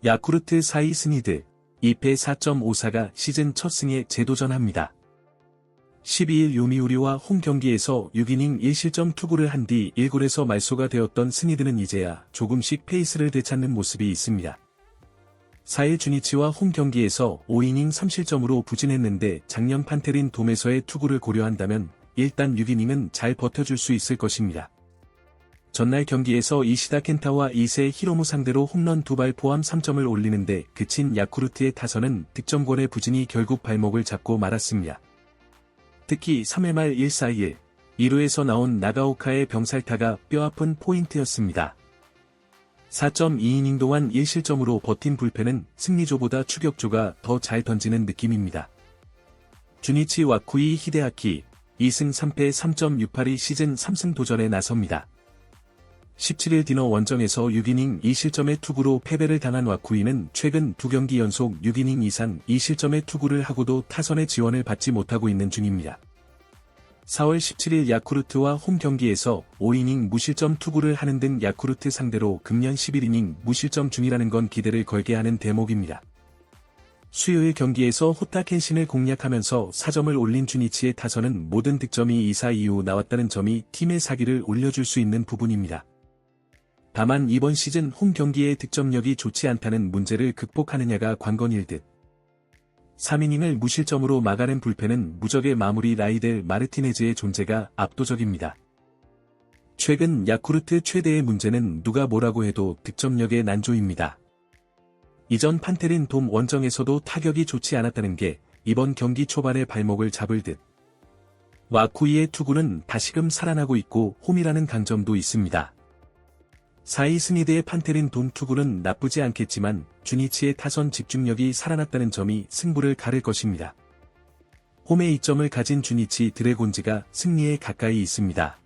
야쿠르트 4위 스니드, 2패 4.54가 시즌 첫 승에 재도전합니다. 12일 요미우리와 홈 경기에서 6이닝 1실점 투구를 한 뒤 1골에서 말소가 되었던 스니드는 이제야 조금씩 페이스를 되찾는 모습이 있습니다. 4일 주니치와 홈 경기에서 5이닝 3실점으로 부진했는데 작년 판테린 돔에서의 투구를 고려한다면 일단 6이닝은 잘 버텨줄 수 있을 것입니다. 전날 경기에서 이시다 켄타와 이세 히로무 상대로 홈런 2발 포함 3점을 올리는데 그친 야쿠르트의 타선은 득점권의 부진이 결국 발목을 잡고 말았습니다. 특히 3회 말 1-4-1, 2루에서 나온 나가오카의 병살타가 뼈아픈 포인트였습니다. 4.2이닝 동안 1실점으로 버틴 불펜은 승리조보다 추격조가 더 잘 던지는 느낌입니다. 주니치 와쿠이 히데아키, 2승 3패 3.68이 시즌 3승 도전에 나섭니다. 17일 디너 원정에서 6이닝 2실점의 투구로 패배를 당한 와쿠이는 최근 2경기 연속 6이닝 이상 2실점의 투구를 하고도 타선의 지원을 받지 못하고 있는 중입니다. 4월 17일 야쿠르트와 홈 경기에서 5이닝 무실점 투구를 하는 등 야쿠르트 상대로 금년 11이닝 무실점 중이라는 건 기대를 걸게 하는 대목입니다. 수요일 경기에서 호타 켄신을 공략하면서 4점을 올린 주니치의 타선은 모든 득점이 2사 이후 나왔다는 점이 팀의 사기를 올려줄 수 있는 부분입니다. 다만 이번 시즌 홈 경기의 득점력이 좋지 않다는 문제를 극복하느냐가 관건일 듯. 3이닝을 무실점으로 막아낸 불펜은 무적의 마무리 라이델 마르티네즈의 존재가 압도적입니다. 최근 야쿠르트 최대의 문제는 누가 뭐라고 해도 득점력의 난조입니다. 이전 판테린 돔 원정에서도 타격이 좋지 않았다는 게 이번 경기 초반에 발목을 잡을 듯. 와쿠이의 투구는 다시금 살아나고 있고 홈이라는 강점도 있습니다. 4위 스니드의 판테린 돔 투구는 나쁘지 않겠지만 주니치의 타선 집중력이 살아났다는 점이 승부를 가를 것입니다. 홈에 이점을 가진 주니치 드래곤즈가 승리에 가까이 있습니다.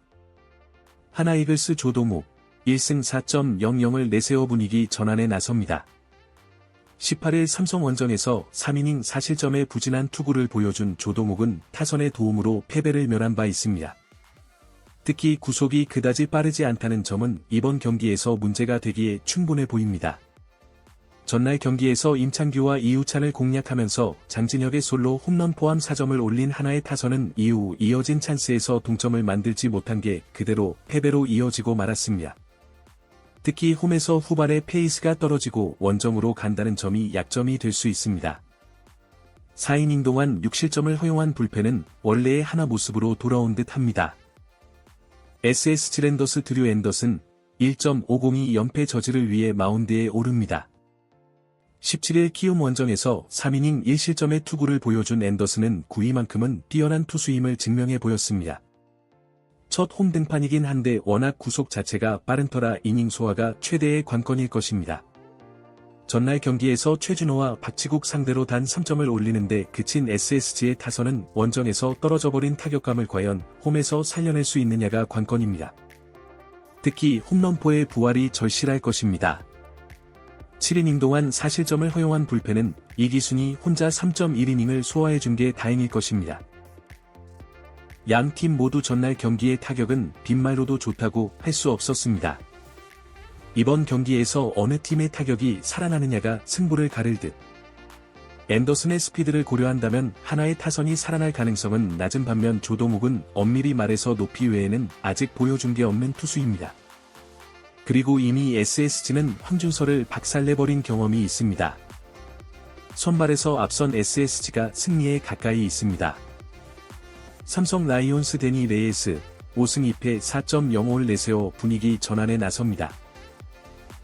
하나이글스 조동욱, 1승 4.00을 내세워 분위기 전환에 나섭니다. 18일 삼성 원정에서 3이닝 4실점의 부진한 투구를 보여준 조동욱은 타선의 도움으로 패배를 면한 바 있습니다. 특히 구속이 그다지 빠르지 않다는 점은 이번 경기에서 문제가 되기에 충분해 보입니다. 전날 경기에서 임창규와 이우찬을 공략하면서 장진혁의 솔로 홈런 포함 4점을 올린 하나의 타선은 이후 이어진 찬스에서 동점을 만들지 못한 게 그대로 패배로 이어지고 말았습니다. 특히 홈에서 후반에 페이스가 떨어지고 원정으로 간다는 점이 약점이 될 수 있습니다. 4이닝 동안 6실점을 허용한 불펜은 원래의 하나 모습으로 돌아온 듯 합니다. SSG 랜더스 드류 앤더슨 1.502 연패 저지를 위해 마운드에 오릅니다. 17일 키움 원정에서 3이닝 1실점의 투구를 보여준 앤더슨은 9위만큼은 뛰어난 투수임을 증명해 보였습니다. 첫 홈 등판이긴 한데 워낙 구속 자체가 빠른 터라 이닝 소화가 최대의 관건일 것입니다. 전날 경기에서 최준호와 박지국 상대로 단 3점을 올리는데 그친 SSG의 타선은 원정에서 떨어져버린 타격감을 과연 홈에서 살려낼 수 있느냐가 관건입니다. 특히 홈런포의 부활이 절실할 것입니다. 7이닝 동안 4실점을 허용한 불펜은 이기순이 혼자 3.1이닝을 소화해준 게 다행일 것입니다. 양 팀 모두 전날 경기의 타격은 빈말로도 좋다고 할 수 없었습니다. 이번 경기에서 어느 팀의 타격이 살아나느냐가 승부를 가를 듯. 앤더슨의 스피드를 고려한다면 하나의 타선이 살아날 가능성은 낮은 반면 조동욱은 엄밀히 말해서 높이 외에는 아직 보여준 게 없는 투수입니다. 그리고 이미 SSG는 황준서를 박살내버린 경험이 있습니다. 선발에서 앞선 SSG가 승리에 가까이 있습니다. 삼성 라이온스 데니 레이스 5승 2패 4.05를 내세워 분위기 전환에 나섭니다.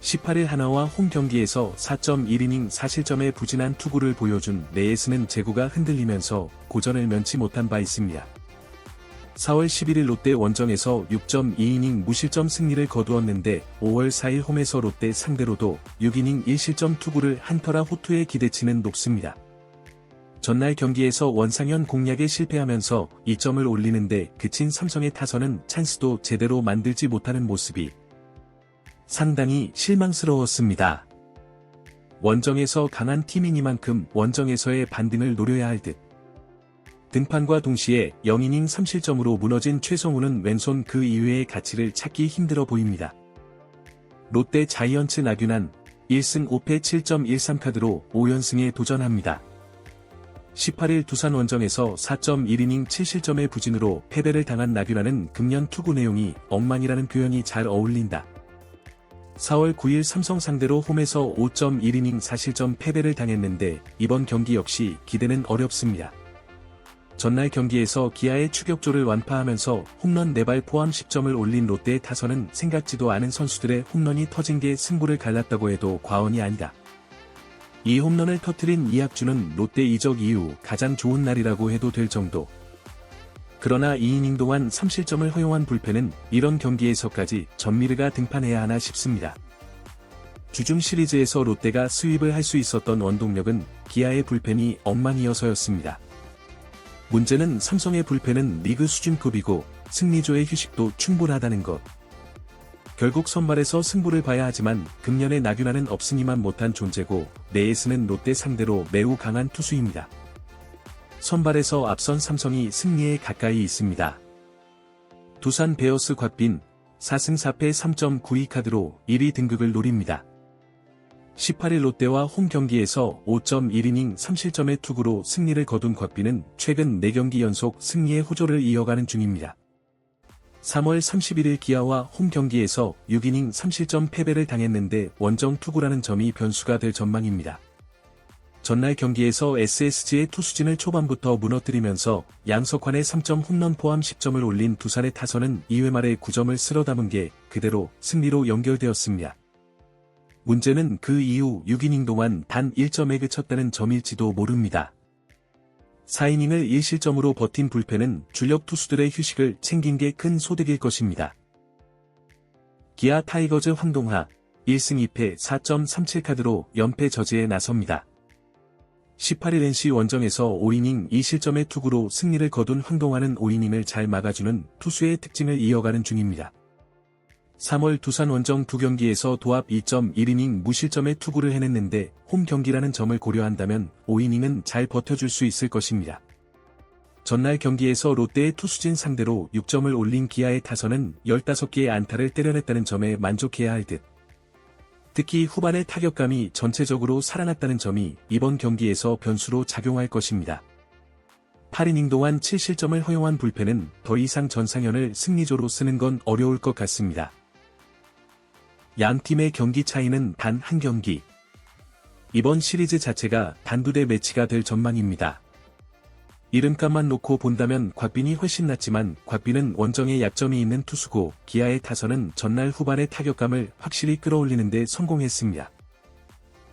18일 하나와 홈 경기에서 4.1이닝 4실점의 부진한 투구를 보여준 레이스는 제구가 흔들리면서 고전을 면치 못한 바 있습니다. 4월 11일 롯데 원정에서 6.2이닝 무실점 승리를 거두었는데 5월 4일 홈에서 롯데 상대로도 6이닝 1실점 투구를 한터라 호투의 기대치는 높습니다. 전날 경기에서 원상현 공략에 실패하면서 2점을 올리는데 그친 삼성의 타선은 찬스도 제대로 만들지 못하는 모습이 상당히 실망스러웠습니다. 원정에서 강한 팀이니만큼 원정에서의 반등을 노려야 할 듯. 등판과 동시에 0이닝 3실점으로 무너진 최성우는 왼손 그 이외의 가치를 찾기 힘들어 보입니다. 롯데 자이언츠 나균환 1승 5패 7.13 카드로 5연승에 도전합니다. 18일 두산 원정에서 4.1이닝 7실점의 부진으로 패배를 당한 나균아는 금년 투구 내용이 엉망이라는 표현이 잘 어울린다. 4월 9일 삼성 상대로 홈에서 5.1이닝 4실점 패배를 당했는데 이번 경기 역시 기대는 어렵습니다. 전날 경기에서 기아의 추격조를 완파하면서 홈런 4발 포함 10점을 올린 롯데의 타선은 생각지도 않은 선수들의 홈런이 터진 게 승부를 갈랐다고 해도 과언이 아니다. 이 홈런을 터뜨린 이학주는 롯데 이적 이후 가장 좋은 날이라고 해도 될 정도. 그러나 2이닝 동안 3실점을 허용한 불펜은 이런 경기에서까지 전미르가 등판해야 하나 싶습니다. 주중 시리즈에서 롯데가 스윕을 할 수 있었던 원동력은 기아의 불펜이 엉망이어서였습니다. 문제는 삼성의 불펜은 리그 수준급이고 승리조의 휴식도 충분하다는 것. 결국 선발에서 승부를 봐야 하지만 금년의 나균아는 없으니만 못한 존재고 내에스는 롯데 상대로 매우 강한 투수입니다. 선발에서 앞선 삼성이 승리에 가까이 있습니다. 두산 베어스 곽빈 4승 4패 3.92 카드로 1위 등극을 노립니다. 18일 롯데와 홈 경기에서 5.1이닝 3실점의 투구로 승리를 거둔 곽빈은 최근 4경기 연속 승리의 호조를 이어가는 중입니다. 3월 31일 기아와 홈 경기에서 6이닝 3실점 패배를 당했는데 원정 투구라는 점이 변수가 될 전망입니다. 전날 경기에서 SSG의 투수진을 초반부터 무너뜨리면서 양석환의 3점 홈런 포함 10점을 올린 두산의 타선은 2회 말에 9점을 쓸어 담은 게 그대로 승리로 연결되었습니다. 문제는 그 이후 6이닝 동안 단 1점에 그쳤다는 점일지도 모릅니다. 4이닝을 1실점으로 버틴 불펜은 주력 투수들의 휴식을 챙긴 게 큰 소득일 것입니다. 기아 타이거즈 황동하 1승 2패 4.37 카드로 연패 저지에 나섭니다. 18일 NC 원정에서 5이닝 2실점의 투구로 승리를 거둔 황동하는 5이닝을 잘 막아주는 투수의 특징을 이어가는 중입니다. 3월 두산 원정 2경기에서 도합 2.1이닝 무실점의 투구를 해냈는데 홈 경기라는 점을 고려한다면 5이닝은 잘 버텨줄 수 있을 것입니다. 전날 경기에서 롯데의 투수진 상대로 6점을 올린 기아의 타선은 15개의 안타를 때려냈다는 점에 만족해야 할 듯. 특히 후반의 타격감이 전체적으로 살아났다는 점이 이번 경기에서 변수로 작용할 것입니다. 8이닝 동안 7실점을 허용한 불펜은 더 이상 전상현을 승리조로 쓰는 건 어려울 것 같습니다. 양 팀의 경기 차이는 단 한 경기. 이번 시리즈 자체가 단두대 매치가 될 전망입니다. 이름값만 놓고 본다면 곽빈이 훨씬 낫지만 곽빈은 원정에 약점이 있는 투수고 기아의 타선은 전날 후반의 타격감을 확실히 끌어올리는 데 성공했습니다.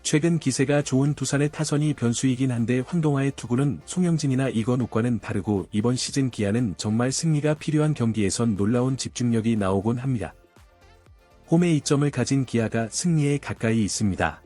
최근 기세가 좋은 두산의 타선이 변수이긴 한데 황동하의 투구는 송영진이나 이건욱과는 다르고 이번 시즌 기아는 정말 승리가 필요한 경기에선 놀라운 집중력이 나오곤 합니다. 홈에 이점을 가진 기아가 승리에 가까이 있습니다.